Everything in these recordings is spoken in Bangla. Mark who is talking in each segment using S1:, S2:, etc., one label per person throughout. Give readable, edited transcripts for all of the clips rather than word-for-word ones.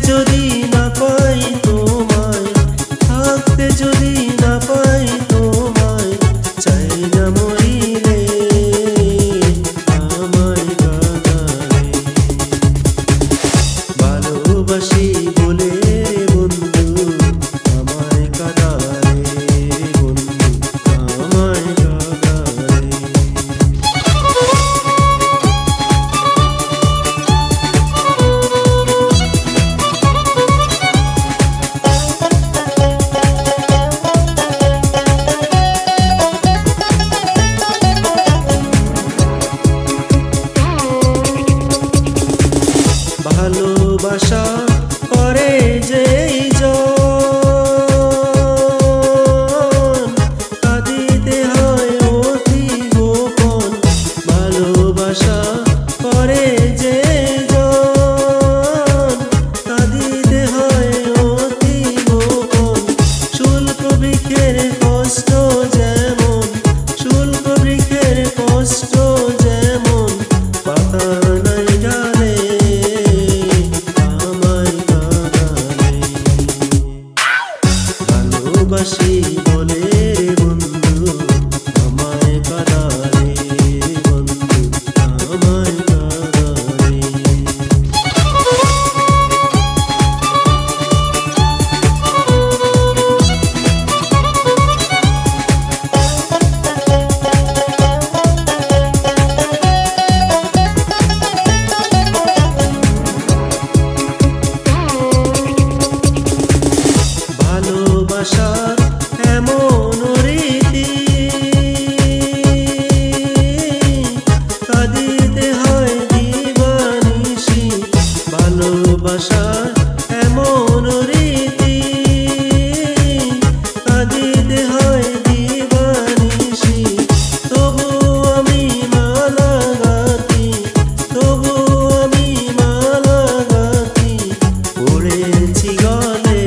S1: যদি না পাই তোমায়, থাকতে যদি না পাই তোমায়, চাই না মরিলে আমায় কাঁদালে। ভালোবাসি বলে বন্ধু আমায় কাঁদালে, বন্ধু আমায় কাঁদালে। ভালোবাসা করে যেই জন, কাঁদিতে হয় অতি গোপন। ভালোবাসা করে যেই জন, কাঁদিতে হয় অতি গোপন। শুল্ক বৃক্ষের কষ্ট যেমন, শুল্ক বৃক্ষের কষ্ট যেমন, পাতা নাই গালে ভালোবাসি বলে বন্ধু আমায় কাঁদালে, বন্ধু আমায় কাঁদালে। ভালোবাসার এমন রীতি, কাঁদিতে হয় দিবানিশি। ভালোবাসার এমন রীতি, কাঁদিতে হয় দিবানিশি। তবু আমি মালা গাঁথি, তবু আমি মালা গাঁথি, পড়েছি গলে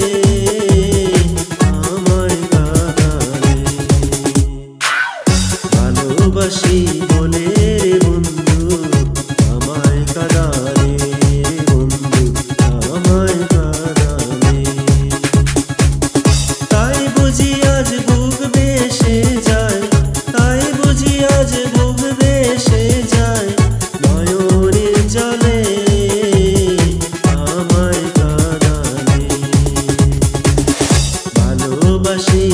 S1: ভালোবাসি বলে বন্ধু আমায় কাঁদালে, বন্ধু আমায় কাঁদালে। তাই বুঝি আজ বুক বেসে যায়, তাই বুঝি আজ বুক বেসে যায়, নয়নের জলে আমায় কাঁদালে। ভালোবাসি